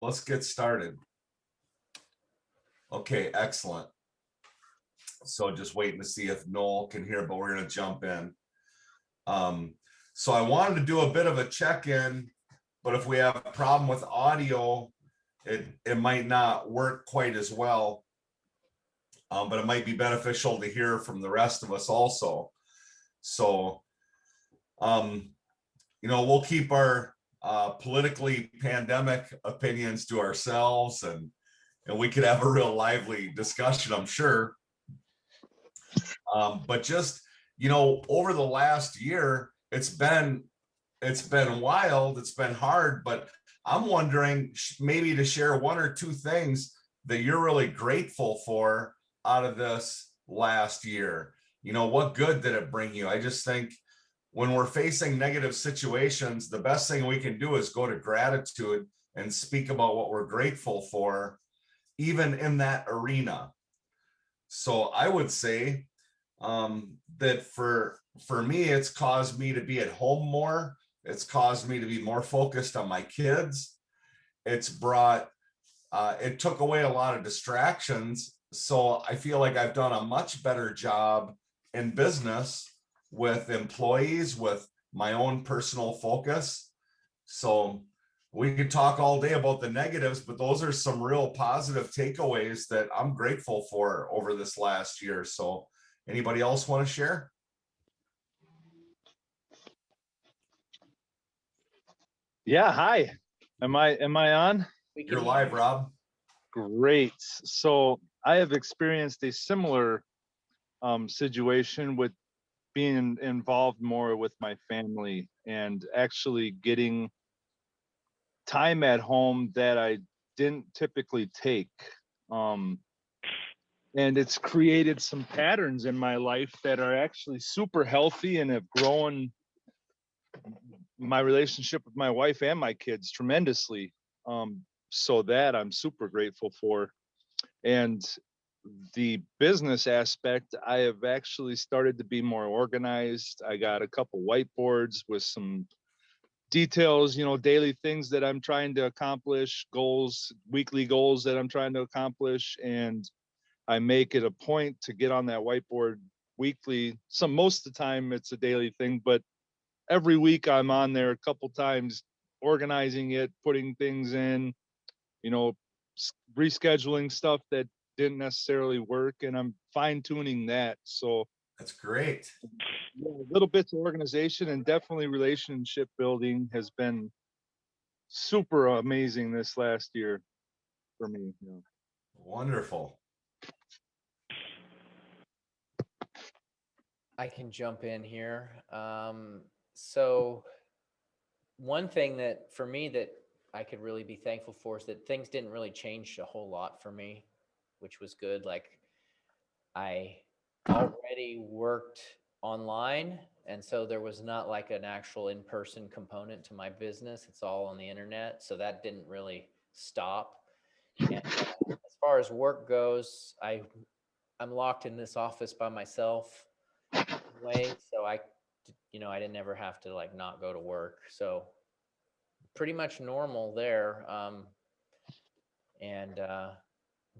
Let's get started. Okay, excellent. So just waiting to see if Noel can hear, but we're going to jump in. So I wanted to do a bit of a check-in, but if we have a problem with audio, it might not work quite as well. But it might be beneficial to hear from the rest of us also. So, we'll keep our politically pandemic opinions to ourselves, and we could have a real lively discussion, I'm sure. But just, over the last year, it's been wild, it's been hard, but I'm wondering maybe to share one or two things that you're really grateful for out of this last year. What good did it bring you? I just think when we're facing negative situations, the best thing we can do is go to gratitude and speak about what we're grateful for, even in that arena. So I would say that for me, it's caused me to be at home more. It's caused me to be more focused on my kids. It's brought, it took away a lot of distractions. So I feel like I've done a much better job in business with employees, with my own personal focus. So we could talk all day about the negatives, but those are some real positive takeaways that I'm grateful for over this last year. So anybody else want to share? Yeah, hi. Am I on? You're live, Rob. Great. So I have experienced a similar situation with being involved more with my family and actually getting time at home that I didn't typically take. And it's created some patterns in my life that are actually super healthy and have grown my relationship with my wife and my kids tremendously. So that I'm super grateful for. And the business aspect, I have actually started to be more organized. I got a couple whiteboards with some details, daily things that I'm trying to accomplish, goals, weekly goals that I'm trying to accomplish. And I make it a point to get on that whiteboard weekly. Most of the time it's a daily thing, but every week I'm on there a couple times, organizing it, putting things in, rescheduling stuff that didn't necessarily work, and I'm fine tuning that. So that's great. Little bits of organization and definitely relationship building has been super amazing this last year for me. Wonderful. I can jump in here. So one thing that for me that I could really be thankful for is that things didn't really change a whole lot for me, which was good. Like I already worked online, and so there was not like an actual in-person component to my business. It's all on the internet, so that didn't really stop. And as far as work goes, I'm locked in this office by myself anyway, so I didn't ever have to like not go to work. So pretty much normal there. And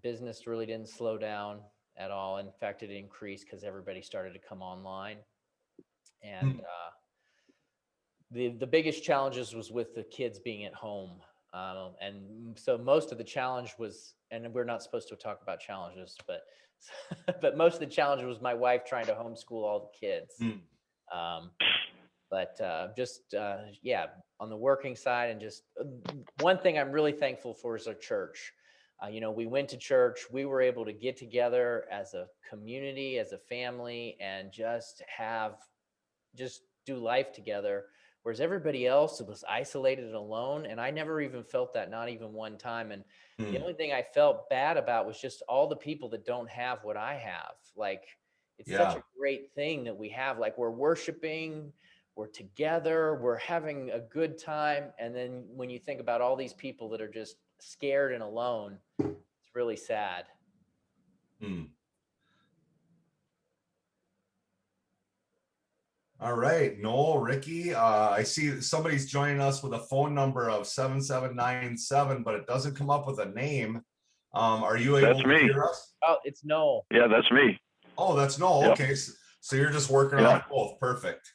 business really didn't slow down at all. In fact, it increased because everybody started to come online. And the biggest challenges was with the kids being at home. And so most of the challenge was, and we're not supposed to talk about challenges, but but most of the challenge was my wife trying to homeschool all the kids. Yeah, on the working side, and just one thing I'm really thankful for is our church. We went to church, we were able to get together as a community, as a family, and just do life together. Whereas everybody else was isolated and alone. And I never even felt that, not even one time. And the only thing I felt bad about was just all the people that don't have what I have. Like, it's such a great thing that we have. Like, we're worshiping, we're together, we're having a good time. And then when you think about all these people that are just scared and alone, it's really sad. All right, Noel, Ricky, I see somebody's joining us with a phone number of 7797, but it doesn't come up with a name. Are you able That's to me. hear us? Oh, it's Noel. Yeah, that's me. Oh, that's Noel. Yep. Okay, so you're just working Yeah. off both. Perfect.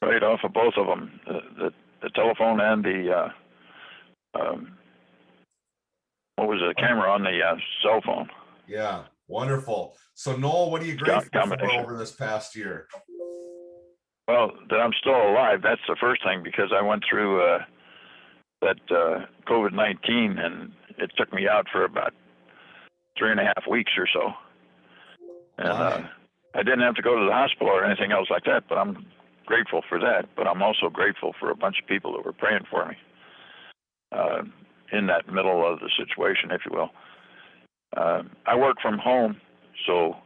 Right off of both of them, the telephone and the what was the camera on the cell phone. Yeah, wonderful. So Noel, what are you grateful for Combination. over this past year? Well, that I'm still alive. That's the first thing, because I went through that COVID-19, and it took me out for about 3.5 weeks or so. And Fine. I didn't have to go to the hospital or anything else like that, but I'm grateful for that. But I'm also grateful for a bunch of people that were praying for me in that middle of the situation, if you will. I work from home, so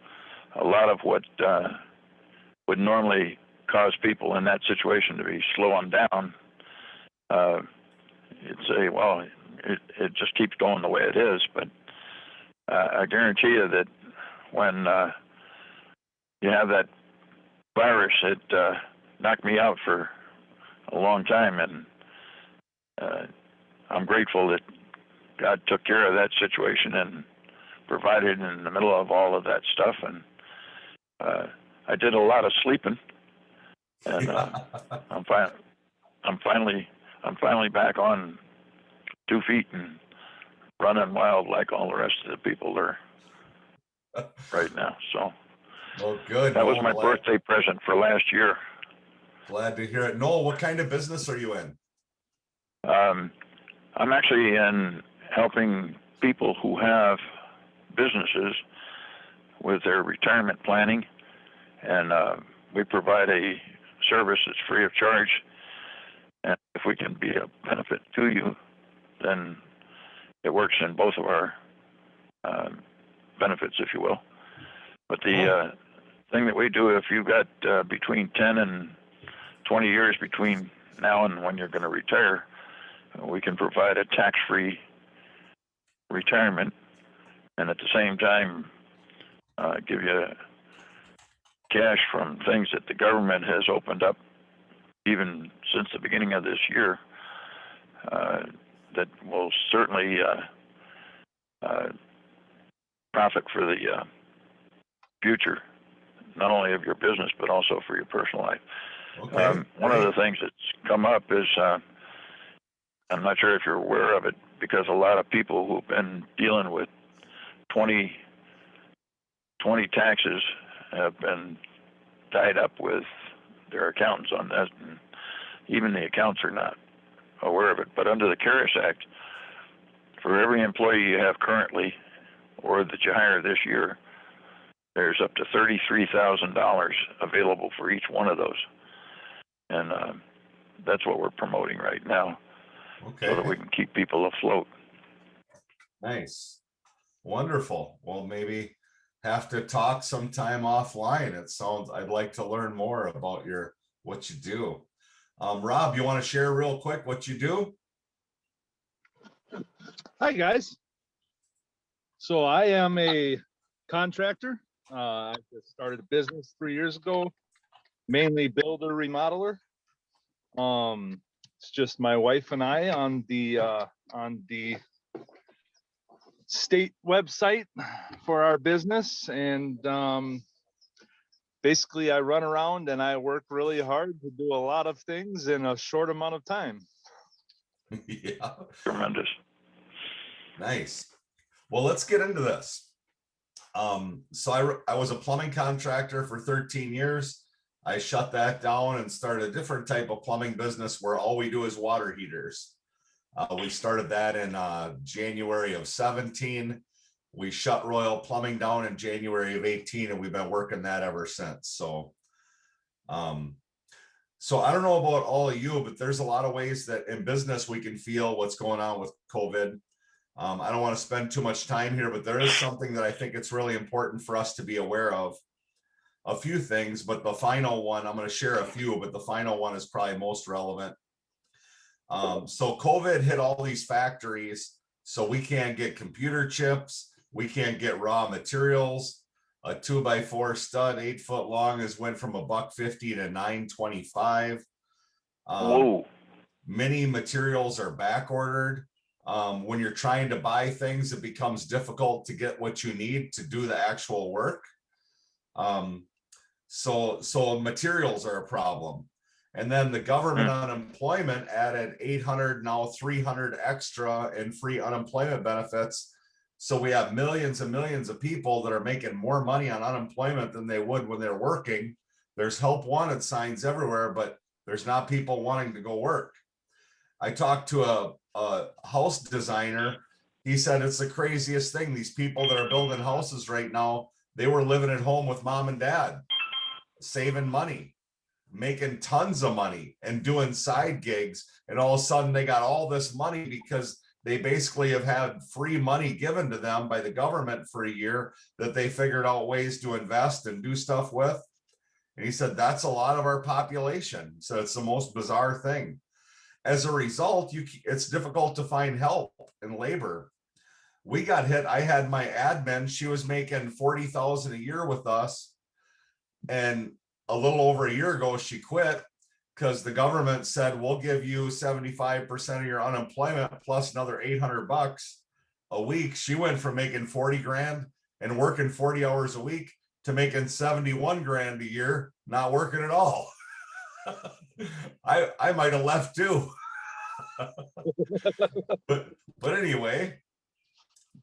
a lot of what would normally cause people in that situation to be slowing down, you'd say, well, it just keeps going the way it is. But I guarantee you that when you have that virus, it knocked me out for a long time, and I'm grateful that God took care of that situation and provided in the middle of all of that stuff. And I did a lot of sleeping, and I'm finally back on 2 feet and running wild like all the rest of the people are right now. So Well, good. that was Noel, my birthday present for last year. glad to hear it. Noel, what kind of business are you in? I'm actually in helping people who have businesses with their retirement planning, and we provide a service that's free of charge. And if we can be a benefit to you, then it works in both of our benefits, if you will. But the thing that we do, if you've got between 10 and 20 years between now and when you're going to retire, we can provide a tax-free retirement, and at the same time give you cash from things that the government has opened up even since the beginning of this year that will certainly profit for the future, not only of your business but also for your personal life. Okay. One of the things that's come up is, I'm not sure if you're aware of it, because a lot of people who've been dealing with 20 taxes have been tied up with their accountants on that, and even the accounts are not aware of it. But under the CARES Act, for every employee you have currently or that you hire this year, there's up to $33,000 available for each one of those. And that's what we're promoting right now, so that we can keep people afloat. Nice. Wonderful. Well, maybe have to talk sometime offline. It sounds, I'd like to learn more about what you do. Rob, you want to share real quick what you do? Hi, guys. So I am a contractor. I just started a business 3 years ago, mainly builder, remodeler. It's just my wife and I on the state website for our business, and basically I run around and I work really hard to do a lot of things in a short amount of time. Yeah. Tremendous. Nice. Well, let's get into this. So I was a plumbing contractor for 13 years. I shut that down and started a different type of plumbing business where all we do is water heaters. We started that in January of 17. We shut Royal Plumbing down in January of 18, and we've been working that ever since. So I don't know about all of you, but there's a lot of ways that in business we can feel what's going on with COVID. I don't want to spend too much time here, but there is something that I think it's really important for us to be aware of. A few things, but the final one, I'm going to share a few, but the final one is probably most relevant. So COVID hit all these factories, so we can't get computer chips, we can't get raw materials. A 2x4 stud, 8 foot long, has went from $1.50 to $9.25. Whoa. Many materials are back ordered. When you're trying to buy things, it becomes difficult to get what you need to do the actual work. So materials are a problem. And then the government unemployment added 800, now 300 extra in free unemployment benefits. So we have millions and millions of people that are making more money on unemployment than they would when they're working. There's help wanted signs everywhere, but there's not people wanting to go work. I talked to a house designer. He said it's the craziest thing. These people that are building houses right now, they were living at home with mom and dad, saving money, making tons of money and doing side gigs. And all of a sudden they got all this money because they basically have had free money given to them by the government for a year that they figured out ways to invest and do stuff with. And he said, that's a lot of our population. So it's the most bizarre thing. As a result, it's difficult to find help and labor. We got hit. I had my admin, she was making $40,000 a year with us. And a little over a year ago, she quit because the government said, we'll give you 75% of your unemployment plus another $800 a week. She went from making 40 grand and working 40 hours a week to making 71 grand a year, not working at all. I might have left too. but anyway,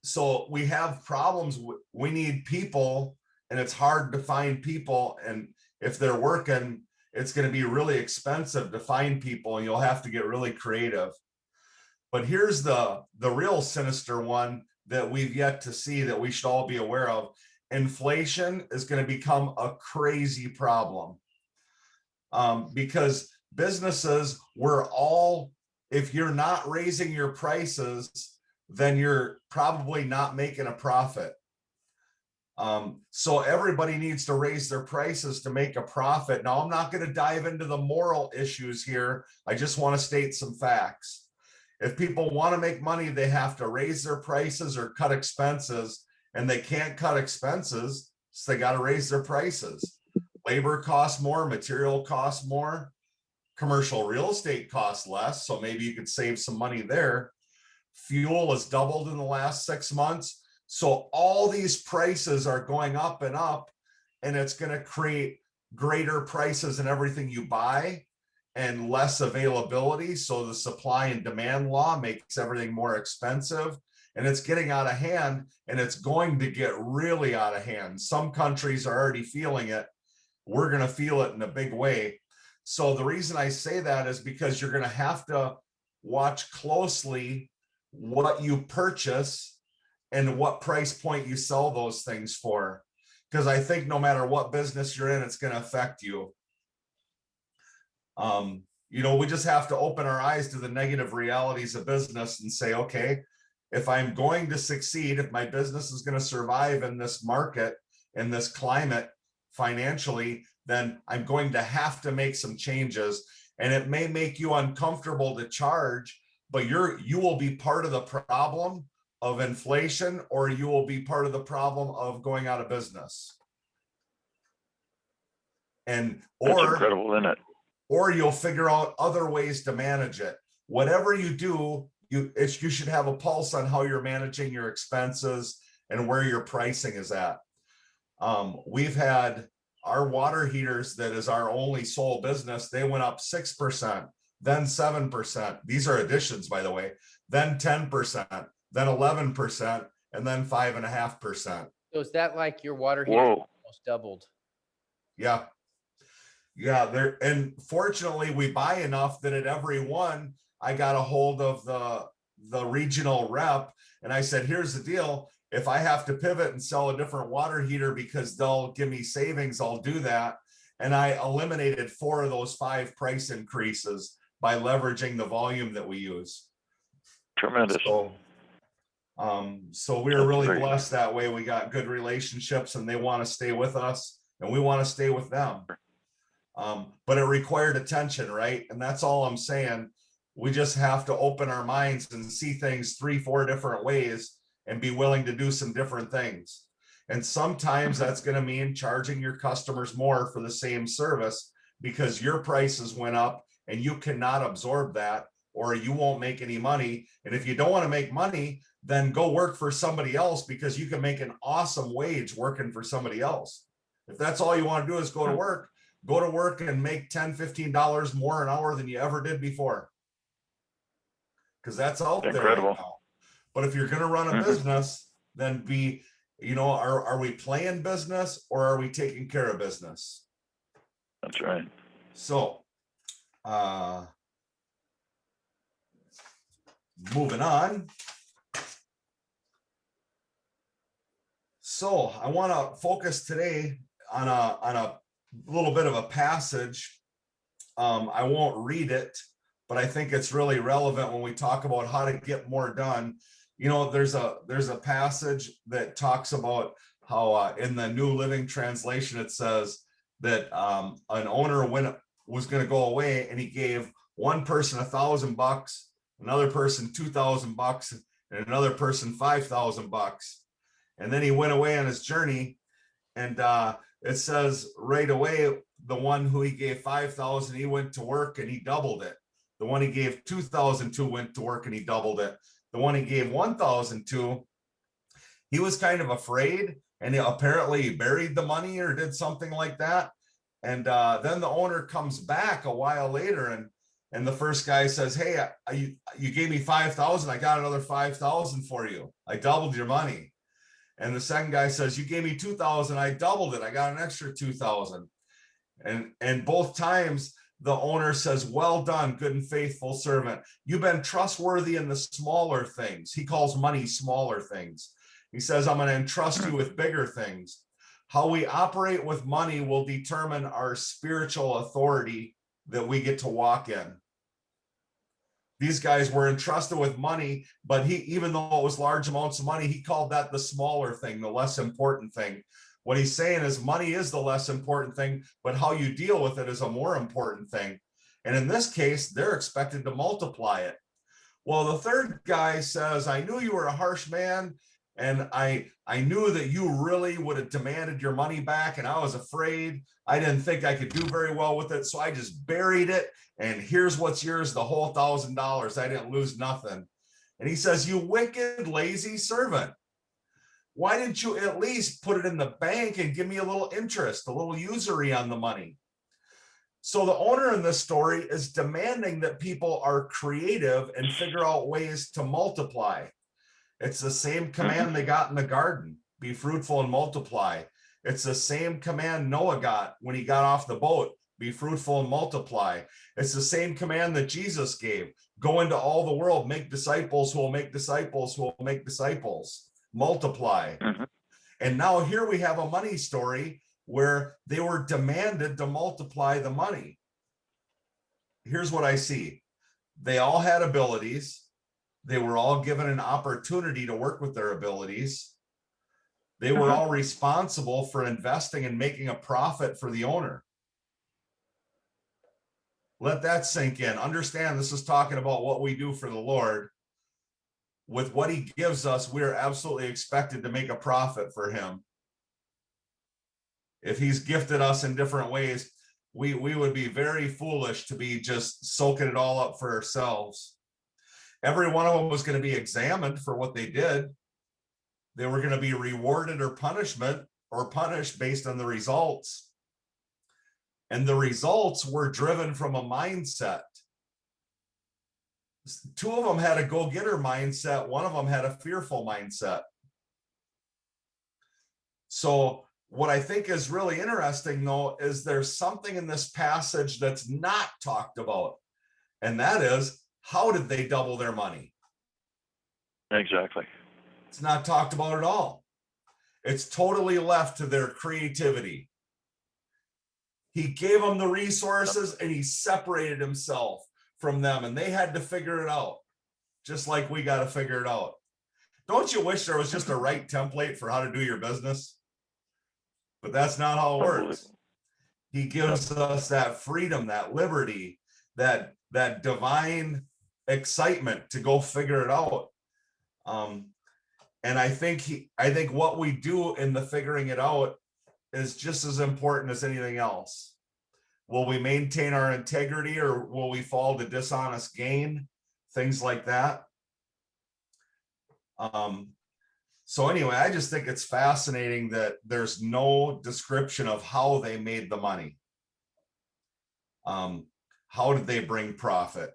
so we have problems. We need people, and it's hard to find people. And if they're working, it's going to be really expensive to find people, and you'll have to get really creative. But here's the real sinister one that we've yet to see that we should all be aware of. Inflation is going to become a crazy problem, because businesses, if you're not raising your prices, then you're probably not making a profit. So everybody needs to raise their prices to make a profit. Now, I'm not going to dive into the moral issues here. I just want to state some facts. If people want to make money, they have to raise their prices or cut expenses, and they can't cut expenses, so they got to raise their prices. Labor costs more, material costs more, commercial real estate costs less, so maybe you could save some money there. Fuel has doubled in the last 6 months. So all these prices are going up, and it's going to create greater prices in everything you buy and less availability. So the supply and demand law makes everything more expensive, and it's getting out of hand, and it's going to get really out of hand. Some countries are already feeling it. We're going to feel it in a big way. So the reason I say that is because you're going to have to watch closely what you purchase and what price point you sell those things for. Because I think no matter what business you're in, it's going to affect you. We just have to open our eyes to the negative realities of business and say, okay, if I'm going to succeed, if my business is going to survive in this market, in this climate financially, then I'm going to have to make some changes. And it may make you uncomfortable to charge, but you will be part of the problem of inflation, or you will be part of the problem of going out of business. That's incredible, isn't it? Or you'll figure out other ways to manage it. Whatever you do, you should have a pulse on how you're managing your expenses and where your pricing is at. We've had our water heaters, that is our only sole business, they went up 6%, then 7%. These are additions, by the way, then 10%, then 11%, and then 5.5%. So is that like your water heater almost doubled? Yeah. And fortunately, we buy enough that at every one, I got a hold of the regional rep, and I said, here's the deal. If I have to pivot and sell a different water heater because they'll give me savings, I'll do that. And I eliminated 4 of those 5 price increases by leveraging the volume that we use. Tremendous. So we were really blessed that way. We got good relationships, and they want to stay with us, and we want to stay with them. But it required attention, right? And that's all I'm saying. We just have to open our minds and see things 3-4 different ways and be willing to do some different things. And sometimes that's going to mean charging your customers more for the same service because your prices went up and you cannot absorb that, or you won't make any money. And if you don't want to make money, then go work for somebody else, because you can make an awesome wage working for somebody else. If that's all you want to do is go to work and make $10, $15 more an hour than you ever did before. Because that's out there right now. But if you're going to run a business, then are we playing business or are we taking care of business? That's right. So, moving on. So I want to focus today on a little bit of a passage. I won't read it, but I think it's really relevant when we talk about how to get more done. There's a passage that talks about how in the New Living Translation, it says that an owner was going to go away, and he gave one person $1,000, another person $2,000, and another person $5,000. And then he went away on his journey, and it says right away, the one who he gave 5,000, he went to work and he doubled it. The one he gave 2,000 to went to work and he doubled it. The one he gave 1,000 to, he was kind of afraid, and apparently he buried the money or did something like that. And then the owner comes back a while later, and the first guy says, "Hey, you gave me 5,000. I got another 5,000 for you. I doubled your money." And the second guy says, "You gave me 2,000. I doubled it. I got an extra 2,000. And both times the owner says, "Well done, good and faithful servant. You've been trustworthy in the smaller things." He calls money smaller things. He says, "I'm going to entrust you with bigger things." How we operate with money will determine our spiritual authority that we get to walk in. These guys were entrusted with money, but even though it was large amounts of money, he called that the smaller thing, the less important thing. What he's saying is money is the less important thing, but how you deal with it is a more important thing. And in this case, they're expected to multiply it. Well, the third guy says, "I knew you were a harsh man, and I knew that you really would have demanded your money back, and I was afraid. I didn't think I could do very well with it, so I just buried it, and here's what's yours, the whole $1,000. I didn't lose nothing." And he says, "You wicked, lazy servant. Why didn't you at least put it in the bank and give me a little interest, a little usury on the money?" So the owner in this story is demanding that people are creative and figure out ways to multiply. It's the same command they got in the garden: be fruitful and multiply. It's the same command Noah got when he got off the boat: be fruitful and multiply. It's the same command that Jesus gave: go into all the world, make disciples who will make disciples who will make disciples, multiply. And now here we have a money story where they were demanded to multiply the money. Here's what I see. They all had abilities. They were all given an opportunity to work with their abilities. They were all responsible for investing and making a profit for the owner. Let that sink in. Understand, this is talking about what we do for the Lord. With what he gives us, we're absolutely expected to make a profit for him. If he's gifted us in different ways, we would be very foolish to be just soaking it all up for ourselves. Every one of them was going to be examined for what they did. They were going to be rewarded or punished based on the results. And the results were driven from a mindset. Two of them had a go-getter mindset. One of them had a fearful mindset. So what I think is really interesting, though, is there's something in this passage that's not talked about. And that is, how did they double their money? Exactly. It's not talked about at all. It's totally left to their creativity. He gave them the resources and he separated himself from them, and they had to figure it out, just like we got to figure it out. Don't you wish there was just a right template for how to do your business? But that's not how it works. He gives us that freedom, that liberty, that divine excitement to go figure it out. And I think what we do in the figuring it out is just as important as anything else. Will we maintain our integrity, or will we fall to dishonest gain? Things like that. So anyway, I just think it's fascinating that there's no description of how they made the money. How did they bring profit?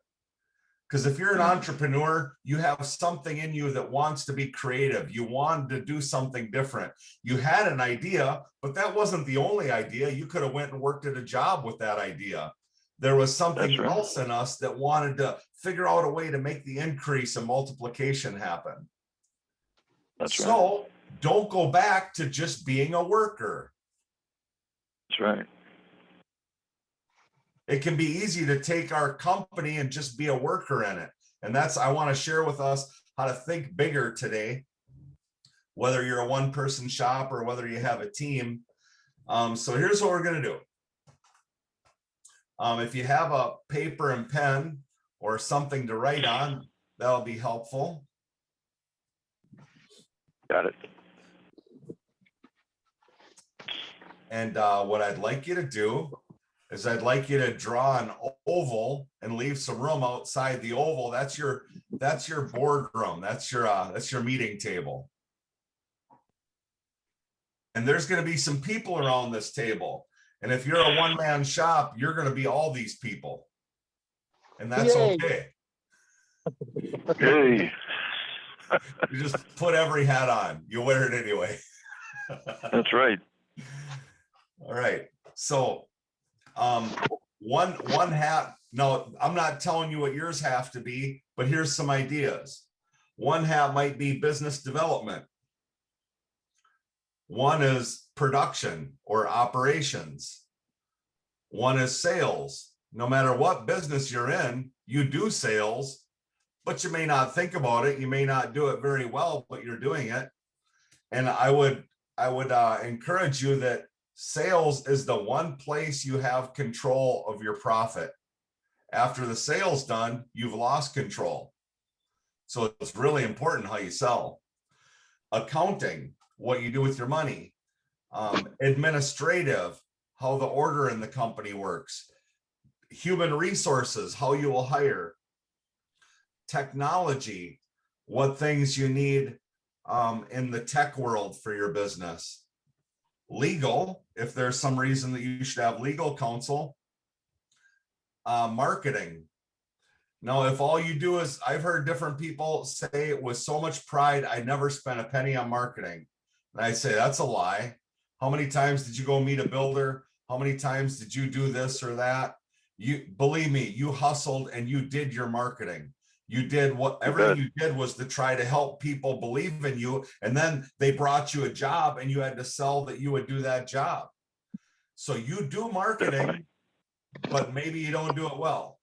Because if you're an entrepreneur, you have something in you that wants to be creative. You wanted to do something different. You had an idea, but that wasn't the only idea. You could have went and worked at a job with that idea. There was something else in us that wanted to figure out a way to make the increase and multiplication happen. So don't go back to just being a worker. That's right. It can be easy to take our company and just be a worker in it. And I want to share with us how to think bigger today, whether you're a one-person shop or whether you have a team. So here's what we're going to do. If you have a paper and pen or something to write on, that'll be helpful. Got it. And what I'd like you to do is I'd like you to draw an oval and leave some room outside the oval. That's your boardroom. That's your meeting table. And there's going to be some people around this table. And if you're a one-man shop, you're going to be all these people. And that's okay. Hey. You just put every hat on. You wear it anyway. That's right. All right. So one hat. No, I'm not telling you what yours have to be, but here's some ideas. One hat might be business development. One is production or operations. One is sales. No matter what business you're in, you do sales, but you may not think about it. You may not do it very well, but you're doing it. And I would encourage you that sales is the one place you have control of your profit. After the sale's done, you've lost control. So it's really important how you sell. Accounting, what you do with your money. Administrative, how the order in the company works. Human resources, how you will hire. Technology, what things you need in the tech world for your business. Legal, if there's some reason that you should have legal counsel. Marketing. Now, if all you do is, I've heard different people say with so much pride, I never spent a penny on marketing. And I say, that's a lie. How many times did you go meet a builder? How many times did you do this or that? You believe me, you hustled and you did your marketing. You did everything you did was to try to help people believe in you. And then they brought you a job and you had to sell that you would do that job. So you do marketing, but maybe you don't do it well.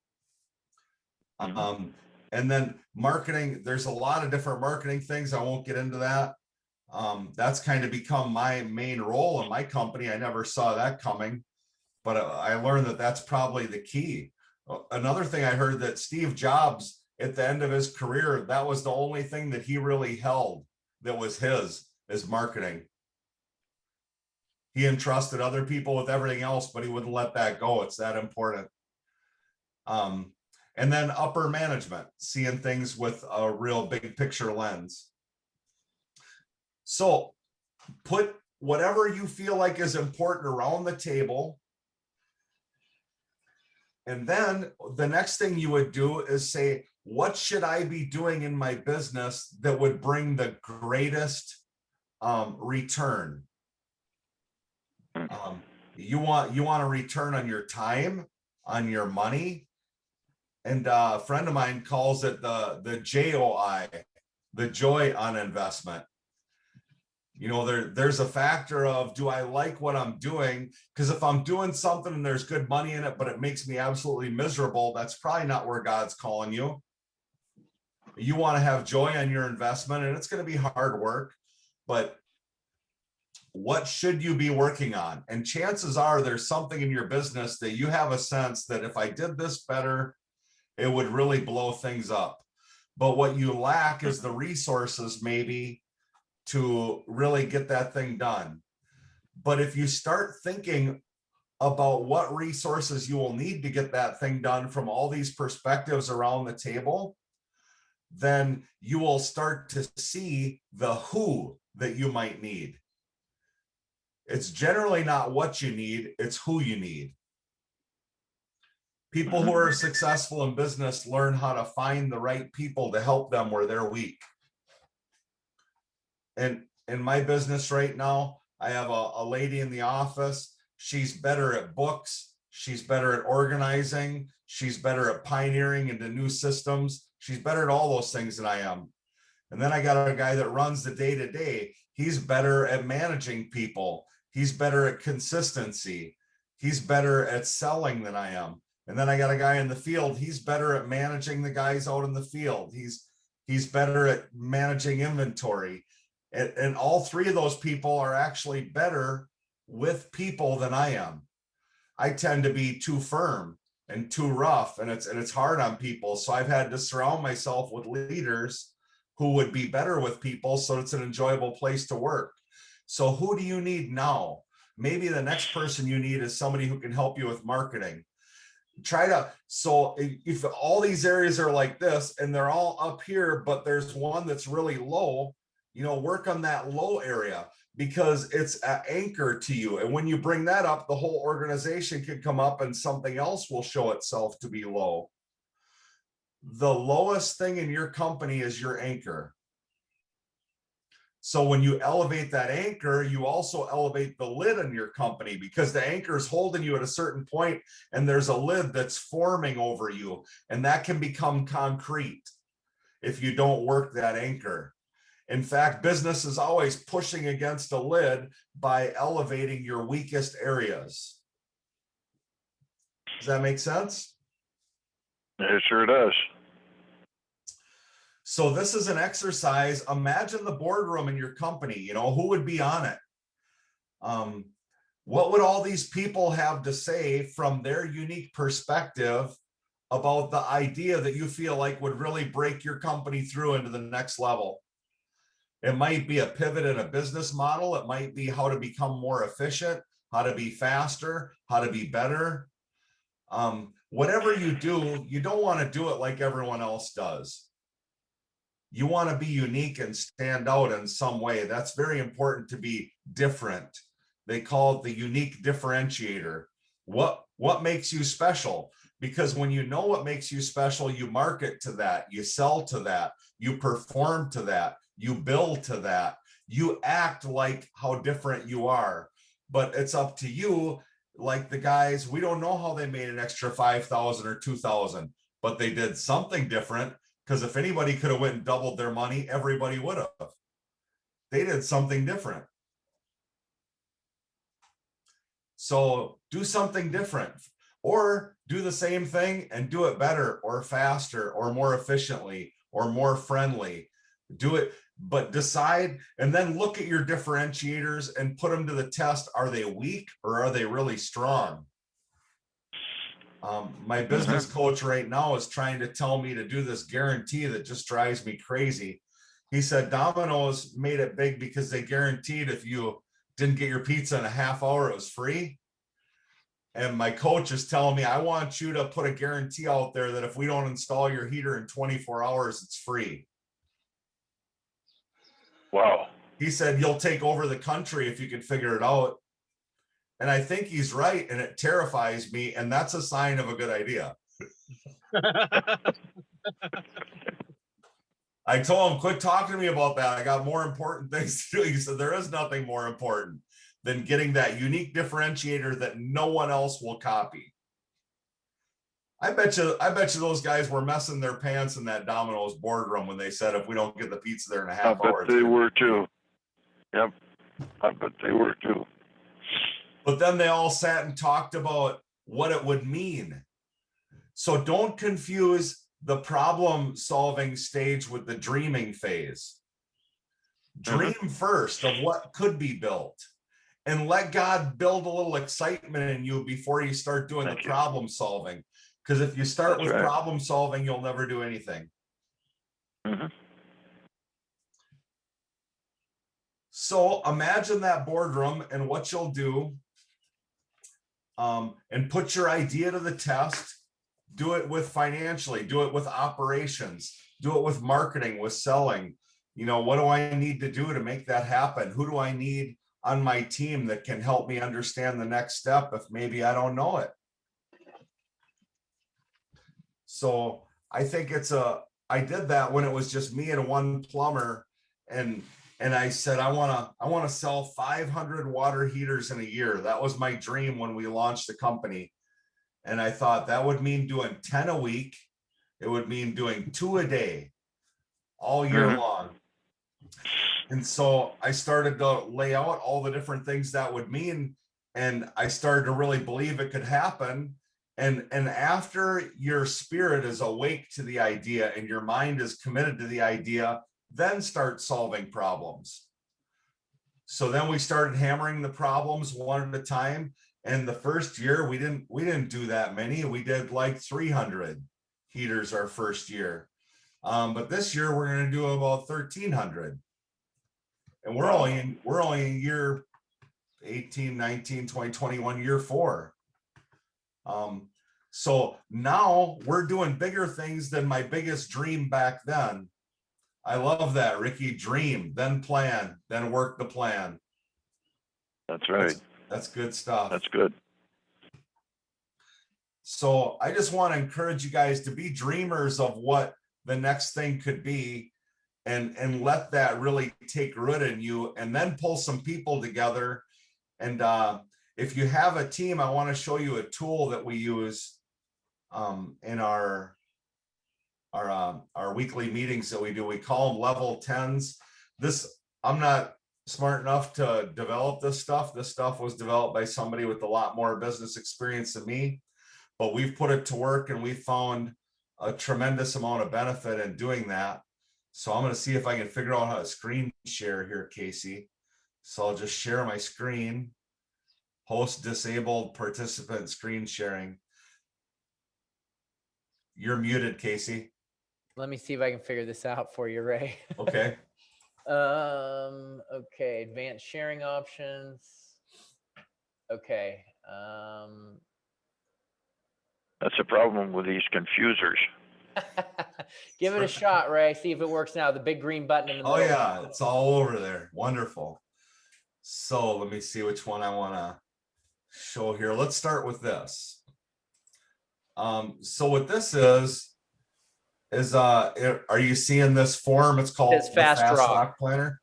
And then marketing, there's a lot of different marketing things. I won't get into that. That's kind of become my main role in my company. I never saw that coming, but I learned that that's probably the key. Another thing I heard that Steve Jobs, at the end of his career, that was the only thing that he really held that was his, is marketing. He entrusted other people with everything else, but he wouldn't let that go. It's that important. And then upper management, seeing things with a real big picture lens. So put whatever you feel like is important around the table. And then the next thing you would do is say, what should I be doing in my business that would bring the greatest return? You want a return on your time, on your money. And a friend of mine calls it the JOI, the joy on investment. You know, there's a factor of, do I like what I'm doing? Because if I'm doing something and there's good money in it, but it makes me absolutely miserable, that's probably not where God's calling you. You want to have joy on your investment, and it's going to be hard work, but what should you be working on? And chances are there's something in your business that you have a sense that if I did this better, it would really blow things up. But what you lack is the resources maybe to really get that thing done. But if you start thinking about what resources you will need to get that thing done from all these perspectives around the table, then you will start to see the who that you might need. It's generally not what you need, it's who you need. People who are successful in business learn how to find the right people to help them where they're weak. And in my business right now, I have a lady in the office. She's better at books. She's better at organizing. She's better at pioneering into new systems. She's better at all those things than I am. And then I got a guy that runs the day-to-day. He's better at managing people. He's better at consistency. He's better at selling than I am. And then I got a guy in the field. He's better at managing the guys out in the field. He's better at managing inventory. And all three of those people are actually better with people than I am. I tend to be too firm and too rough, and it's hard on people. So I've had to surround myself with leaders who would be better with people, so it's an enjoyable place to work. So who do you need now? Maybe the next person you need is somebody who can help you with marketing. So if all these areas are like this and they're all up here, but there's one that's really low, work on that low area because it's an anchor to you. And when you bring that up, the whole organization can come up and something else will show itself to be low. The lowest thing in your company is your anchor. So when you elevate that anchor, you also elevate the lid on your company because the anchor is holding you at a certain point and there's a lid that's forming over you, and that can become concrete if you don't work that anchor. In fact, business is always pushing against a lid by elevating your weakest areas. Does that make sense? It sure does. So this is an exercise. Imagine the boardroom in your company, who would be on it? What would all these people have to say from their unique perspective about the idea that you feel like would really break your company through into the next level? It might be a pivot in a business model. It might be how to become more efficient, how to be faster, how to be better. Whatever you do, you don't want to do it like everyone else does. You want to be unique and stand out in some way. That's very important, to be different. They call it the unique differentiator. What makes you special? Because when you know what makes you special, you market to that, you sell to that, you perform to that, you build to that, you act like how different you are. But it's up to you. Like the guys, we don't know how they made an extra 5,000 or 2,000, but they did something different. Because if anybody could have went and doubled their money, everybody would have. They did something different. So do something different, or do the same thing and do it better or faster or more efficiently or more friendly. Do it, but decide and then look at your differentiators and put them to the test. Are they weak or are they really strong? My business coach right now is trying to tell me to do this guarantee that just drives me crazy. He said Domino's made it big because they guaranteed if you didn't get your pizza in a half hour, it was free. And my coach is telling me, I want you to put a guarantee out there that if we don't install your heater in 24 hours, it's free. Wow. He said, you'll take over the country if you can figure it out. And I think he's right, and it terrifies me, and that's a sign of a good idea. I told him, quit talking to me about that. I got more important things to do. He said, there is nothing more important than getting that unique differentiator that no one else will copy. I bet you those guys were messing their pants in that Domino's boardroom when they said, if we don't get the pizza there in a half hour. I bet they were too. Yep. I bet they were too. But then they all sat and talked about what it would mean. So don't confuse the problem solving stage with the dreaming phase. Dream first of what could be built, and let God build a little excitement in you before you start doing the problem solving. Because if you start with problem solving, you'll never do anything. So imagine that boardroom and what you'll do. And put your idea to the test. Do it with financially, do it with operations, do it with marketing, with selling. You know, what do I need to do to make that happen? Who do I need on my team that can help me understand the next step if maybe I don't know it? So I think I did that when it was just me and one plumber, and I said, I want to sell 500 water heaters in a year. That was my dream when we launched the company. And I thought that would mean doing 10 a week. It would mean doing 2 a day all year long. And so I started to lay out all the different things that would mean. And I started to really believe it could happen. And after your spirit is awake to the idea and your mind is committed to the idea, then start solving problems. So then we started hammering the problems one at a time. And the first year we didn't do that many. We did like 300 heaters our first year. But this year we're going to do about 1,300. And we're only in year 18, 19, 20, 21, year 4. So now we're doing bigger things than my biggest dream back then. I love that, Ricky. Dream, then plan, then work the plan. That's right. That's good stuff. That's good. So I just want to encourage you guys to be dreamers of what the next thing could be, and let that really take root in you, and then pull some people together. And if you have a team, I want to show you a tool that we use in our weekly meetings that we do. We call them level 10s. I'm not smart enough to develop this stuff. This stuff was developed by somebody with a lot more business experience than me, but we've put it to work and we found a tremendous amount of benefit in doing that. So I'm going to see if I can figure out how to screen share here, Casey. So I'll just share my screen. Host disabled participant screen sharing. You're muted, Casey. Let me see if I can figure this out for you, Ray. Okay. Okay, advanced sharing options. Okay. That's a problem with these confusers. Give it a shot, Ray. See if it works now. The big green button in the middle. Oh yeah, it's all over there. Wonderful. So let me see which one I want to show here. Let's start with this. So what this is are you seeing this form? It's called the Fast Rock Planner.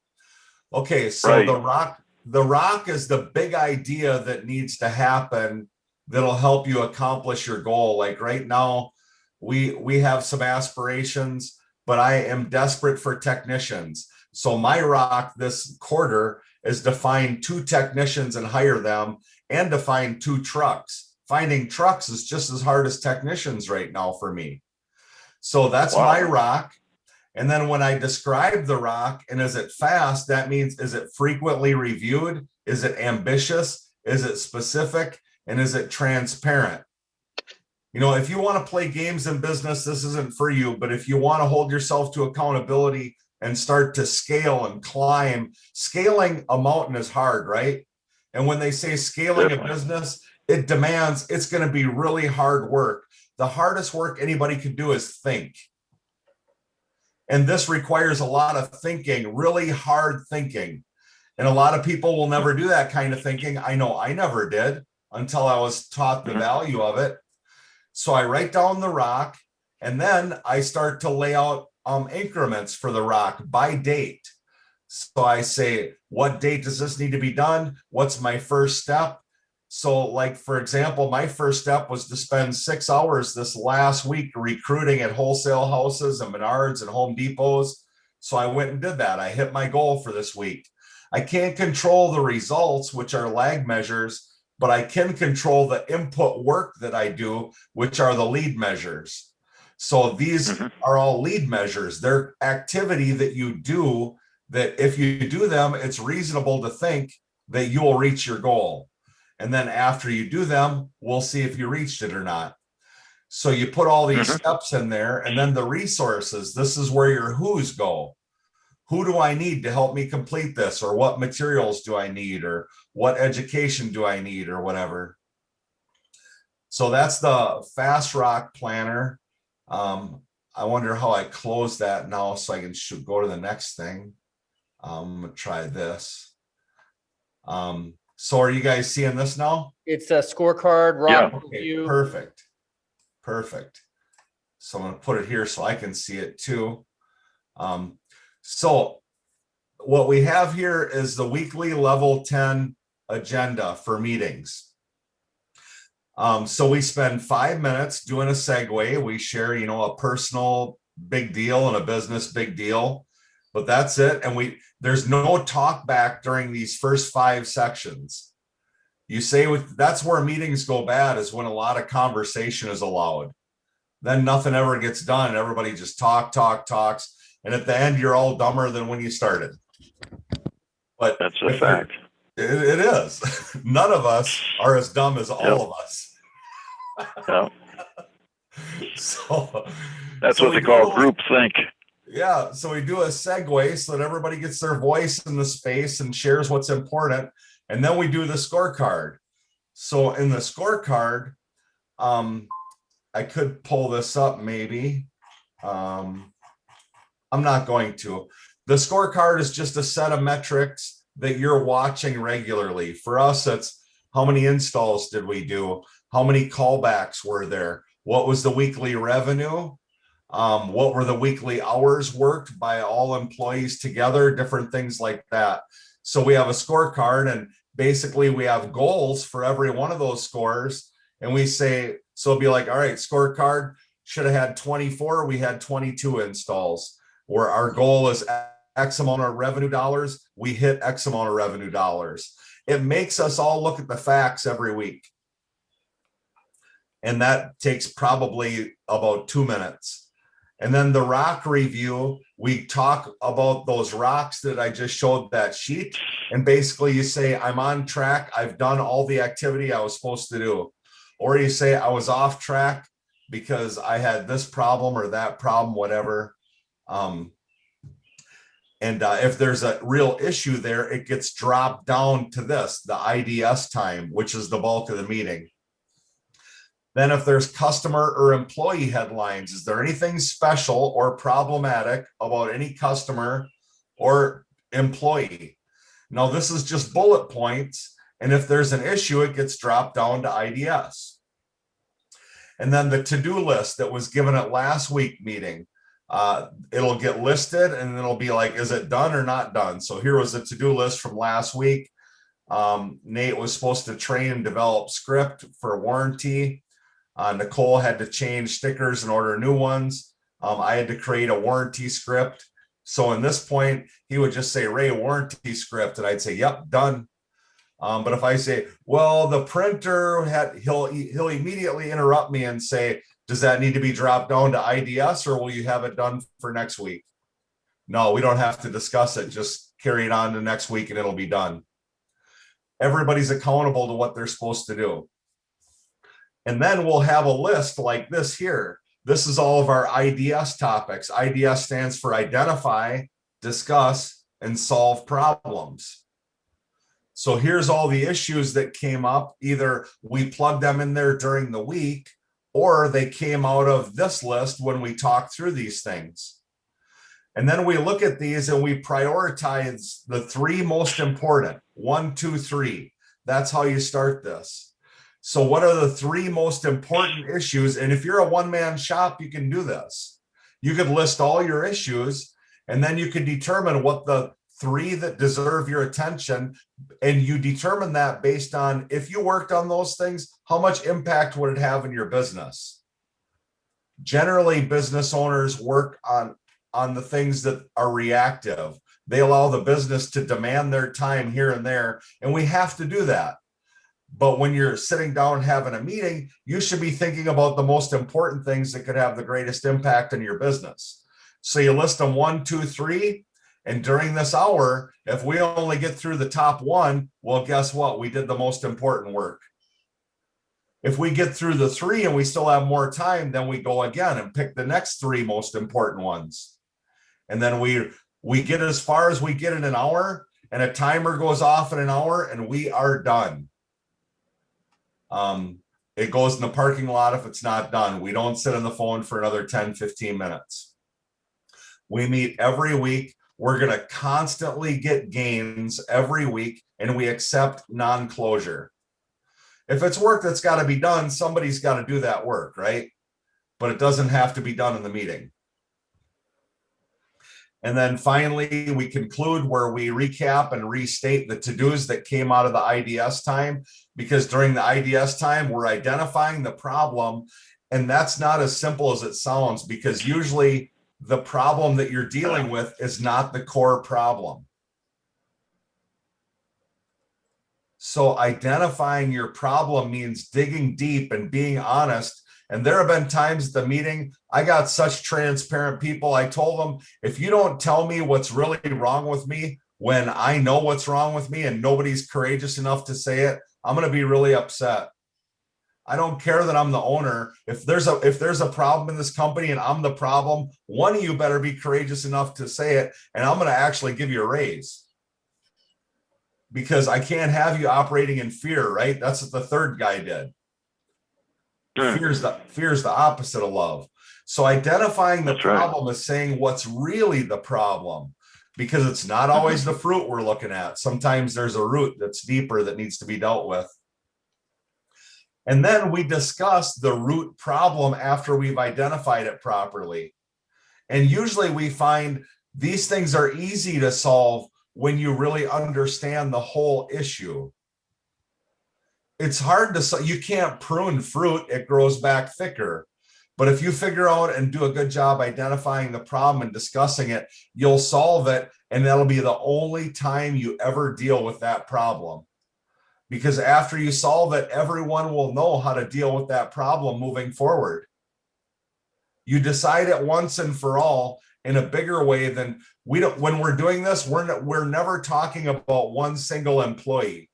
Okay, so right. the rock is the big idea that needs to happen that'll help you accomplish your goal. Like right now, we have some aspirations, but I am desperate for technicians. So my rock this quarter is to find 2 technicians and hire them, and to find 2 trucks. Finding trucks is just as hard as technicians right now for me. So that's my rock. And then when I describe the rock, and is it fast, that means, is it frequently reviewed? Is it ambitious? Is it specific? And is it transparent? You know, if you want to play games in business, this isn't for you. But if you want to hold yourself to accountability and start to scale and climb, scaling a mountain is hard, right? And when they say scaling a business, it demands, it's going to be really hard work. The hardest work anybody can do is think. And this requires a lot of thinking, really hard thinking. And a lot of people will never do that kind of thinking. I know I never did until I was taught the value of it. So I write down the rock, and then I start to lay out increments for the rock by date. So I say, what date does this need to be done? What's my first step? So like, for example, my first step was to spend 6 hours this last week recruiting at wholesale houses and Menards and Home Depots. So I went and did that. I hit my goal for this week. I can't control the results, which are lag measures, but I can control the input work that I do, which are the lead measures. So these are all lead measures. They're activity that you do that if you do them, it's reasonable to think that you will reach your goal. And then after you do them, we'll see if you reached it or not. So you put all these steps in there, and then the resources. This is where your who's go. who do I need to help me complete this? Or what materials do I need? Or what education do I need? Or whatever. So that's the Fast Rock Planner. I wonder how I close that now so I can go to the next thing. I'm gonna try this. So are you guys seeing this now? It's a scorecard, Yeah. rock Okay, review. perfect. Perfect. So I'm gonna put it here so I can see it too. So what we have here is the weekly level 10 agenda for meetings. So we spend 5 minutes doing a segue. We share, a personal big deal and a business big deal, but that's it. And there's no talk back during these first 5 sections. You say that's where meetings go bad, is when a lot of conversation is allowed. Then nothing ever gets done. Everybody just talks. And at the end, you're all dumber than when you started. But That's a fact. It is. None of us are as dumb as all of us. Yeah. So That's so what we they do a call little- group think. Yeah, so we do a segue so that everybody gets their voice in the space and shares what's important. And then we do the scorecard. So in the scorecard, I could pull this up maybe. I'm not going to. The scorecard is just a set of metrics that you're watching regularly. For us, it's how many installs did we do? How many callbacks were there? What was the weekly revenue? What were the weekly hours worked by all employees together? Different things like that. So we have a scorecard, and basically we have goals for every one of those scores. And we say, so it'll be like, all right, scorecard should have had 24. We had 22 installs. Where our goal is X amount of revenue dollars, we hit X amount of revenue dollars. It makes us all look at the facts every week. And that takes probably about 2 minutes. And then the rock review, we talk about those rocks that I just showed that sheet. And basically you say, I'm on track. I've done all the activity I was supposed to do. Or you say, I was off track because I had this problem or that problem, whatever. If there's a real issue there, it gets dropped down to this, the IDS time, which is the bulk of the meeting. Then if there's customer or employee headlines, is there anything special or problematic about any customer or employee? Now, this is just bullet points. And if there's an issue, it gets dropped down to IDS. And then the to-do list that was given at last week meeting, it'll get listed and it'll be like, is it done or not done? So here was a to-do list from last week. Nate was supposed to train and develop script for warranty. Nicole had to change stickers and order new ones. I had to create a warranty script. So in this point, he would just say, Ray, warranty script. And I'd say, yep, done. But if I say, well, the printer he'll immediately interrupt me and say, does that need to be dropped down to IDS or will you have it done for next week? No, we don't have to discuss it. Just carry it on to next week and it'll be done. Everybody's accountable to what they're supposed to do. And then we'll have a list like this here. This is all of our IDS topics. IDS stands for identify, discuss, and solve problems. So here's all the issues that came up. Either we plugged them in there during the week, or they came out of this list when we talked through these things. And then we look at these and we prioritize the 3 most important, 1, 2, 3. That's how you start this. So what are the 3 most important issues? And if you're a one-man shop, you can do this. You could list all your issues, and then you can determine what the 3 that deserve your attention. And you determine that based on, if you worked on those things, how much impact would it have in your business? Generally, business owners work on the things that are reactive. They allow the business to demand their time here and there, and we have to do that. But when you're sitting down having a meeting, you should be thinking about the most important things that could have the greatest impact in your business. So you list them 1, 2, 3. And during this hour, if we only get through the top 1, well, guess what? We did the most important work. If we get through the 3 and we still have more time, then we go again and pick the next 3 most important ones. And then we We get as far as we get in an hour, and a timer goes off in an hour, and we are done. It goes in the parking lot if it's not done. We don't sit on the phone for another 10, 15 minutes. We meet every week. We're going to constantly get gains every week, and we accept non-closure. If it's work that's got to be done, somebody's got to do that work, right? But it doesn't have to be done in the meeting. And then finally, we conclude where we recap and restate the to-dos that came out of the IDS time, because during the IDS time, we're identifying the problem. And that's not as simple as it sounds, because usually the problem that you're dealing with is not the core problem. So identifying your problem means digging deep and being honest. And there have been times at the meeting, I got such transparent people. I told them, if you don't tell me what's really wrong with me when I know what's wrong with me and nobody's courageous enough to say it, I'm going to be really upset. I don't care that I'm the owner. If there's a problem in this company and I'm the problem, one of you better be courageous enough to say it, and I'm going to actually give you a raise. Because I can't have you operating in fear, right? That's what the third guy did. Fear is the opposite of love. So identifying the problem is saying what's really the problem, because it's not always the fruit we're looking at. Sometimes there's a root that's deeper that needs to be dealt with. And then we discuss the root problem after we've identified it properly. And usually we find these things are easy to solve when you really understand the whole issue. It's hard to, you can't prune fruit, it grows back thicker. But if you figure out and do a good job identifying the problem and discussing it, you'll solve it. And that'll be the only time you ever deal with that problem. Because after you solve it, everyone will know how to deal with that problem moving forward. You decide it once and for all in a bigger way than we don't. When we're doing this, we're never talking about one single employee.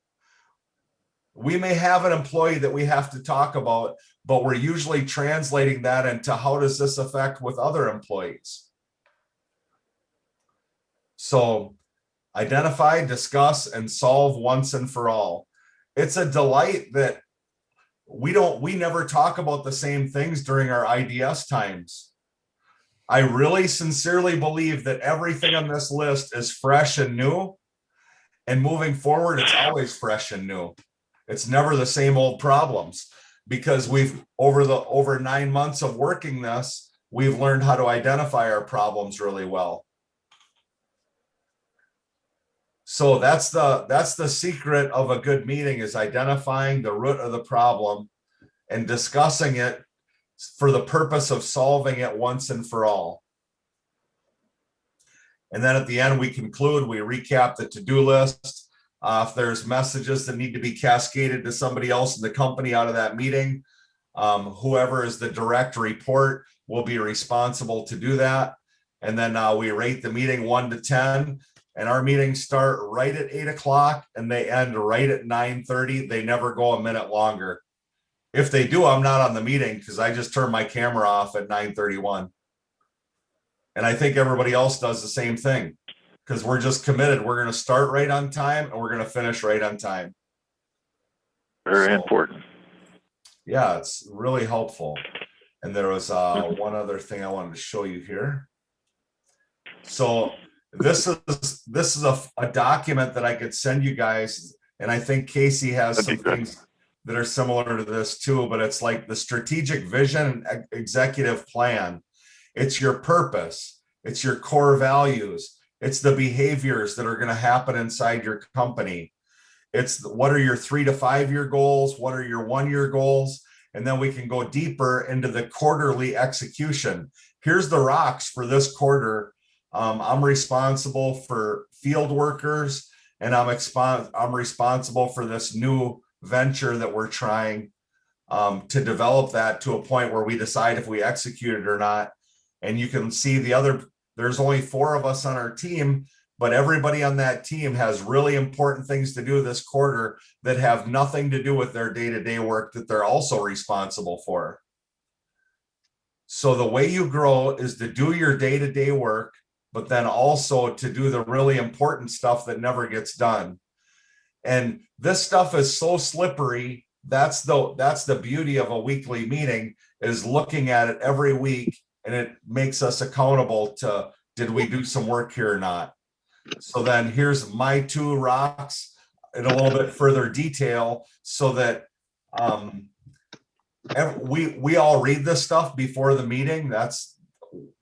We may have an employee that we have to talk about, but we're usually translating that into how does this affect with other employees? So identify, discuss, and solve once and for all. It's a delight that we never talk about the same things during our IDS times. I really sincerely believe that everything on this list is fresh and new, and moving forward, it's always fresh and new. It's never the same old problems, because we've over 9 months of working this, we've learned how to identify our problems really well. So that's the secret of a good meeting, is identifying the root of the problem and discussing it for the purpose of solving it once and for all. And then at the end, we conclude, we recap the to-do list. If there's messages that need to be cascaded to somebody else in the company out of that meeting, whoever is the direct report will be responsible to do that. And then we rate the meeting 1 to 10. And our meetings start right at 8 o'clock and they end right at 9:30. They never go a minute longer. If they do, I'm not on the meeting, because I just turn my camera off at 9:31. And I think everybody else does the same thing, because we're just committed. We're going to start right on time and we're going to finish right on time. Very important. Yeah, it's really helpful. And there was one other thing I wanted to show you here. So this is a document that I could send you guys, and I think Casey has some things that are similar to this too, but it's like the strategic vision and executive plan. It's your purpose, it's your core values, it's the behaviors that are going to happen inside your company. It's what are your 3 to 5 year goals, what are your 1 year goals, and then we can go deeper into the quarterly execution. Here's the rocks for this quarter. I'm responsible for field workers, and I'm responsible for this new venture that we're trying to develop that to a point where we decide if we execute it or not. And you can see there's only 4 of us on our team, but everybody on that team has really important things to do this quarter that have nothing to do with their day-to-day work that they're also responsible for. So the way you grow is to do your day-to-day work, but then also to do the really important stuff that never gets done. And this stuff is so slippery. That's the beauty of a weekly meeting, is looking at it every week, and it makes us accountable to, did we do some work here or not? So then here's my 2 rocks in a little bit further detail, so that we all read this stuff before the meeting.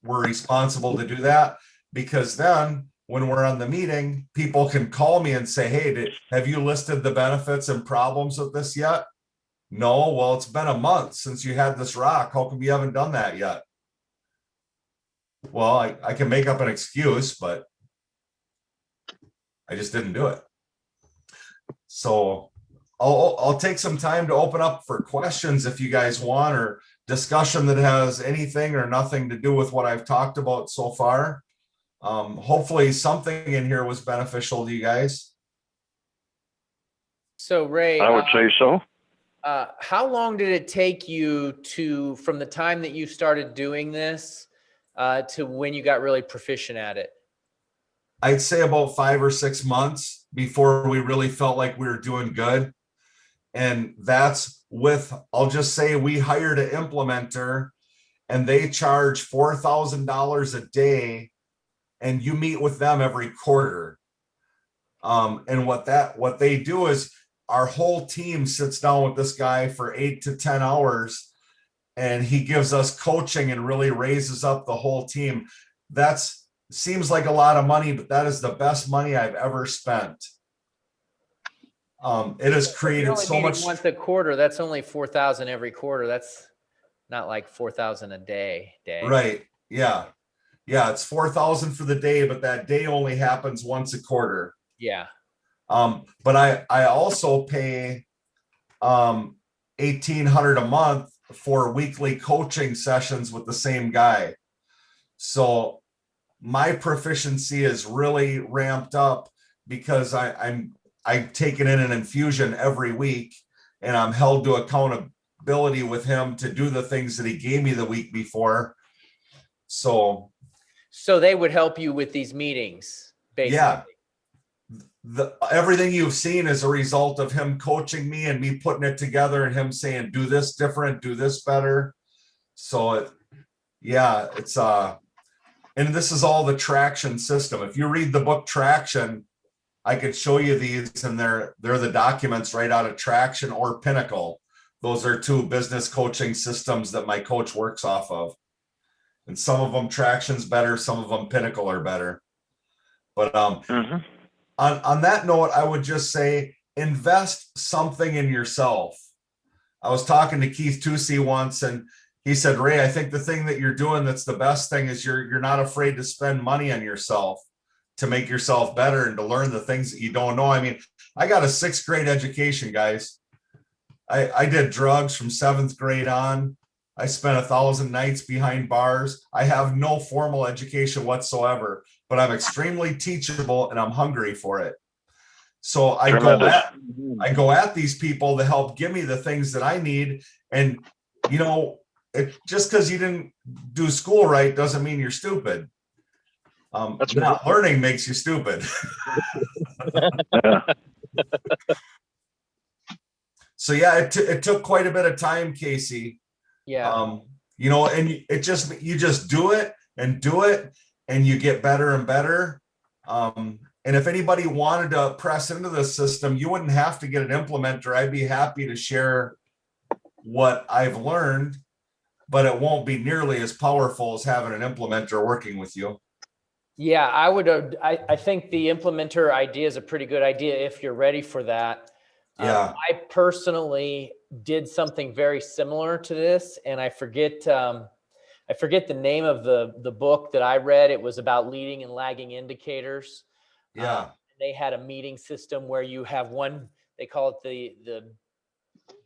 We're responsible to do that, because then when we're on the meeting, people can call me and say, hey, have you listed the benefits and problems with this yet? No. Well, it's been a month since you had this rock. How come you haven't done that yet? Well, I can make up an excuse, but I just didn't do it. So I'll take some time to open up for questions if you guys want, or discussion that has anything or nothing to do with what I've talked about so far. Hopefully something in here was beneficial to you guys. So Ray, I would say so. how long did it take you from the time that you started doing this to when you got really proficient at it? I'd say about 5 or 6 months before we really felt like we were doing good. And that's with, I'll just say, we hired an implementer and they charge $4,000 a day, and you meet with them every quarter. And what they do is, our whole team sits down with this guy for 8 to 10 hours, and he gives us coaching and really raises up the whole team. That's seems like a lot of money, but that is the best money I've ever spent. It has created so much. Once a quarter, that's only 4,000 every quarter. That's not like 4,000 a day. Right. Yeah. Yeah. It's 4,000 for the day, but that day only happens once a quarter. Yeah. But I also pay $1,800 a month for weekly coaching sessions with the same guy. So my proficiency is really ramped up because I'm taking in an infusion every week, and I'm held to accountability with him to do the things that he gave me the week before. So they would help you with these meetings, basically. Yeah. Everything you've seen is a result of him coaching me and me putting it together, and him saying, do this different, do this better. So it's and this is all the traction system. If you read the book Traction, I could show you these, and they're the documents right out of Traction or Pinnacle. Those are 2 business coaching systems that my coach works off of. And some of them Traction's better, some of them Pinnacle are better. But on that note, I would just say, invest something in yourself. I was talking to Keith Tusey once, and he said, Ray, I think the thing that you're doing that's the best thing is you're not afraid to spend money on yourself to make yourself better and to learn the things that you don't know. I mean, I got a 6th grade education, guys. I did drugs from 7th grade on. I spent 1,000 nights behind bars. I have no formal education whatsoever, but I'm extremely teachable and I'm hungry for it. So I go at these people to help give me the things that I need. And, just because you didn't do school right doesn't mean you're stupid. That's not learning makes you stupid. So yeah, it took quite a bit of time, Casey. Yeah. And you just do it, and you get better and better. And if anybody wanted to press into this system, you wouldn't have to get an implementer. I'd be happy to share what I've learned, but it won't be nearly as powerful as having an implementer working with you. Yeah, I would. I think the implementer idea is a pretty good idea if you're ready for that. Yeah. I personally did something very similar to this, and I forget the name of the book that I read. It was about leading and lagging indicators. Yeah. They had a meeting system where you have one. They call it the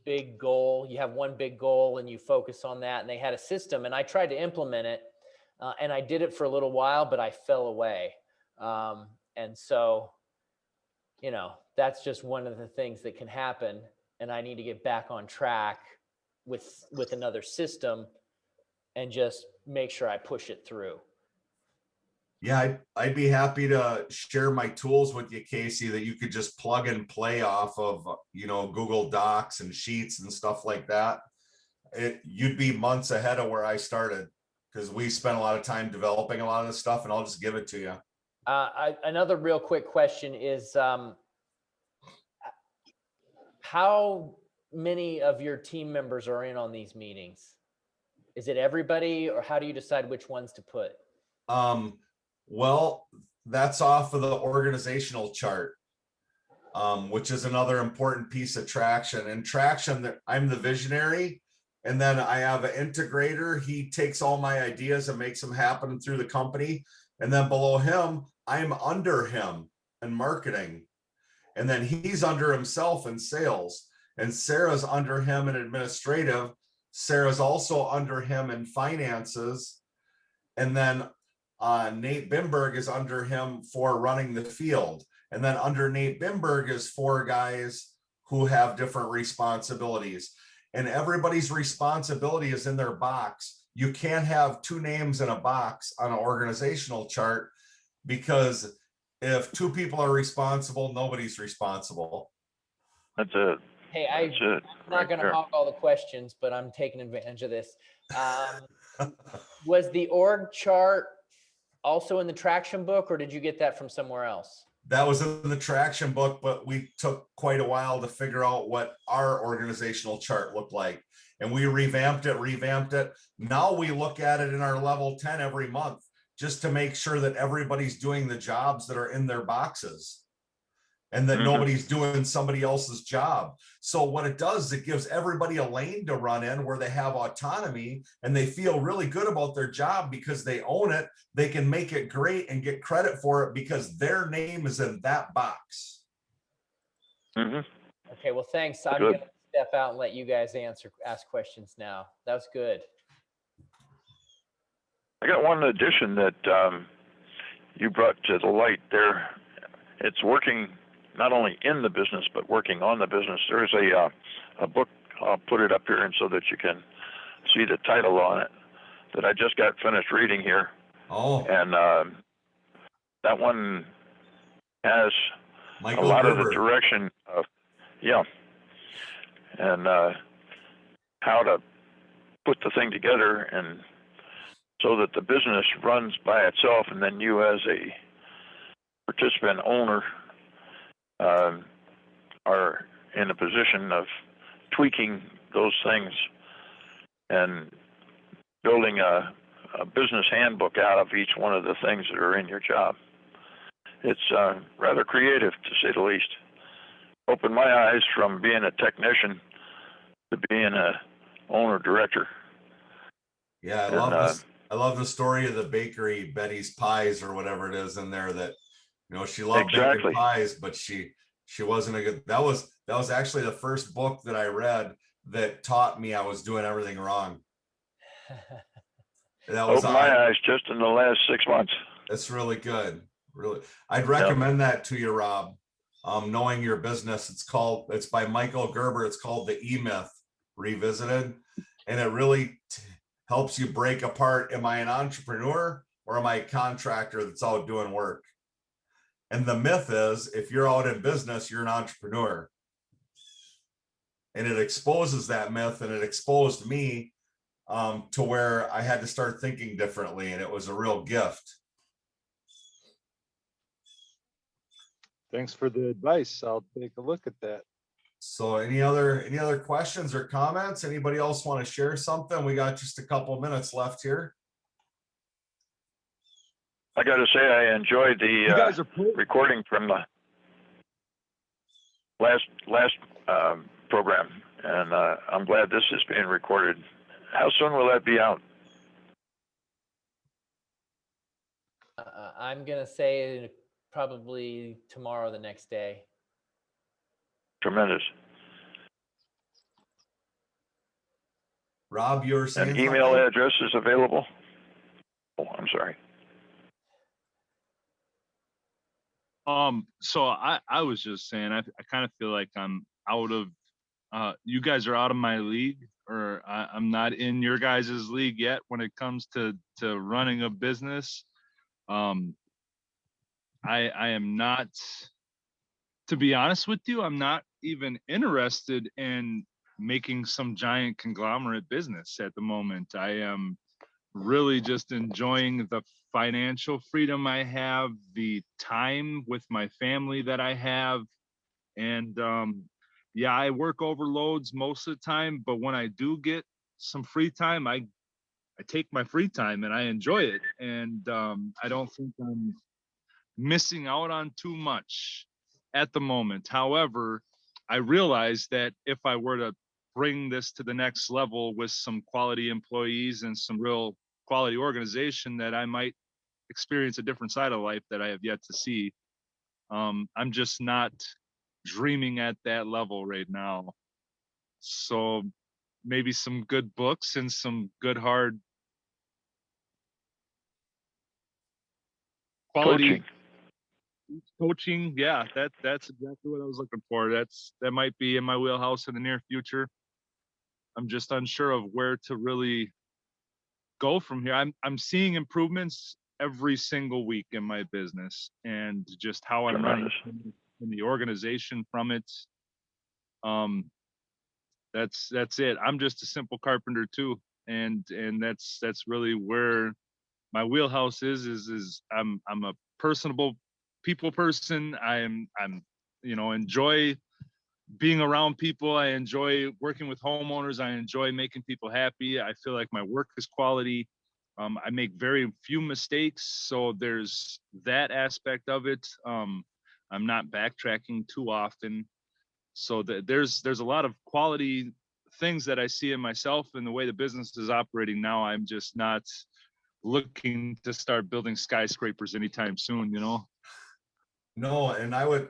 big goal. You have one big goal, and you focus on that. And they had a system, and I tried to implement it. And I did it for a little while, but I fell away. And so, that's just one of the things that can happen. And I need to get back on track with another system and just make sure I push it through. Yeah, I'd be happy to share my tools with you, Casey, that you could just plug and play off of, Google Docs and Sheets and stuff like that. You'd be months ahead of where I started because we spent a lot of time developing a lot of this stuff, and I'll just give it to you. Another real quick question is, how many of your team members are in on these meetings? Is it everybody, or how do you decide which ones to put? Well, that's off of the organizational chart, which is another important piece of traction. And traction, that I'm the visionary, and then I have an integrator. He takes all my ideas and makes them happen through the company. And then below him, I'm under him in marketing. And then he's under himself in sales. And Sarah's under him in administrative. Sarah's also under him in finances. And then Nate Bimberg is under him for running the field. And then under Nate Bimberg is 4 guys who have different responsibilities. And everybody's responsibility is in their box. You can't have 2 names in a box on an organizational chart, because if 2 people are responsible, nobody's responsible. That's it. Hey, That's it. I'm not going to hog all the questions, but I'm taking advantage of this. Was the org chart also in the traction book, or did you get that from somewhere else? That was in the traction book, but we took quite a while to figure out what our organizational chart looked like. And we revamped it. Now we look at it in our level 10 every month, just to make sure that everybody's doing the jobs that are in their boxes, and that nobody's doing somebody else's job. So what it does is it gives everybody a lane to run in where they have autonomy and they feel really good about their job because they own it. They can make it great and get credit for it because their name is in that box. Okay, well, thanks. I'm going to step out and let you guys ask questions now. That was good. I got one addition that you brought to the light there. It's working not only in the business, but working on the business. There's a book, I'll put it up here and so that you can see the title on it, that I just got finished reading here. Oh. And that one has Michael a lot Gerber. of the direction of, and how to put the thing together, and so that the business runs by itself, and then you as a participant owner are in a position of tweaking those things and building a business handbook out of each one of the things that are in your job. It's rather creative, to say the least. Opened my eyes from being a technician to being a owner director. Yeah, I love this. I love the story of the bakery, Betty's Pies or whatever it is in there, that she loved baking pies, but she wasn't a good. That was actually the first book that I read that taught me I was doing everything wrong. That was opened my eyes just in the last 6 months. That's really good. Really, I'd recommend that to you, Rob. Knowing your business, it's by Michael Gerber. It's called The E-Myth Revisited, and it really helps you break apart. Am I an entrepreneur or am I a contractor that's out doing work? And the myth is, if you're out in business, you're an entrepreneur. And it exposes that myth, and it exposed me to where I had to start thinking differently, and it was a real gift. Thanks for the advice. I'll take a look at that. So any other questions or comments? Anybody else want to share something? We got just a couple minutes left here. I got to say, I enjoyed the recording from the last program, and I'm glad this is being recorded. How soon will that be out? I'm going to say probably tomorrow, the next day. Tremendous. Rob, you were saying an email something? Address is available? Oh, I'm sorry. So I was just saying, I kind of feel like I'm out of, you guys are out of my league, or I'm not in your guys' league yet when it comes to running a business. I am not, to be honest with you, I'm not even interested in making some giant conglomerate business at the moment. I am really just enjoying the financial freedom I have, the time with my family that I have. And yeah, I work overloads most of the time, but when I do get some free time, I take my free time and I enjoy it. And I don't think I'm missing out on too much at the moment. However, I realize that if I were to bring this to the next level with some quality employees and some real quality organization, that I might experience a different side of life that I have yet to see. I'm just not dreaming at that level right now. So maybe some good books and some good hard quality coaching. Yeah, that's exactly what I was looking for. That might be in my wheelhouse in the near future. I'm just unsure of where to really go from here. I'm seeing improvements every single week in my business, and just how I'm running in the organization from it. That's it. I'm just a simple carpenter too, and that's really where my wheelhouse is I'm a personable people person. I'm enjoy being around people. I enjoy working with homeowners. I enjoy making people happy. I feel like my work is quality. I make very few mistakes, so there's that aspect of it. I'm not backtracking too often, so there's a lot of quality things that I see in myself and the way the business is operating now. I'm just not looking to start building skyscrapers anytime soon, No, and I would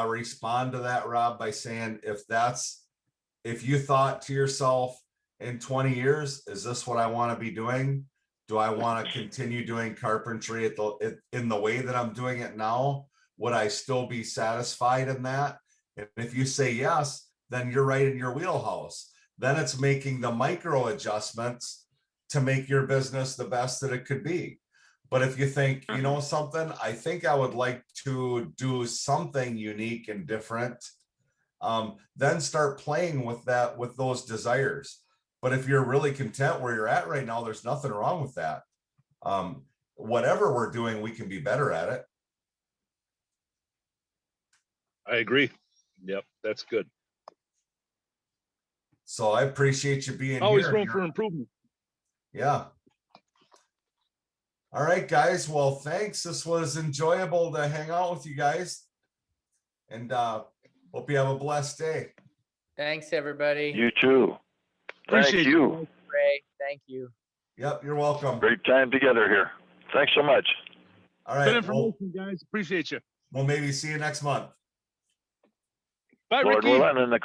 respond to that, Rob, by saying, if you thought to yourself in 20 years, is this what I want to be doing? Do I want to continue doing carpentry in the way that I'm doing it now? Would I still be satisfied in that? And if you say yes, then you're right in your wheelhouse. Then it's making the micro adjustments to make your business the best that it could be. But if you think, you know something, I think I would like to do something unique and different, then start playing with those desires. But if you're really content where you're at right now, there's nothing wrong with that. Whatever we're doing, we can be better at it. I agree. Yep, that's good. So I appreciate you being always here. Room for improvement. Yeah. All right, guys. Well, thanks. This was enjoyable to hang out with you guys. And hope you have a blessed day. Thanks, everybody. You too. Appreciate Thank you. Ray, thank you. Yep, you're welcome. Great time together here. Thanks so much. All right. Good information, guys. Appreciate you. We'll maybe see you next month. Bye, Lord Ricky. willing, in the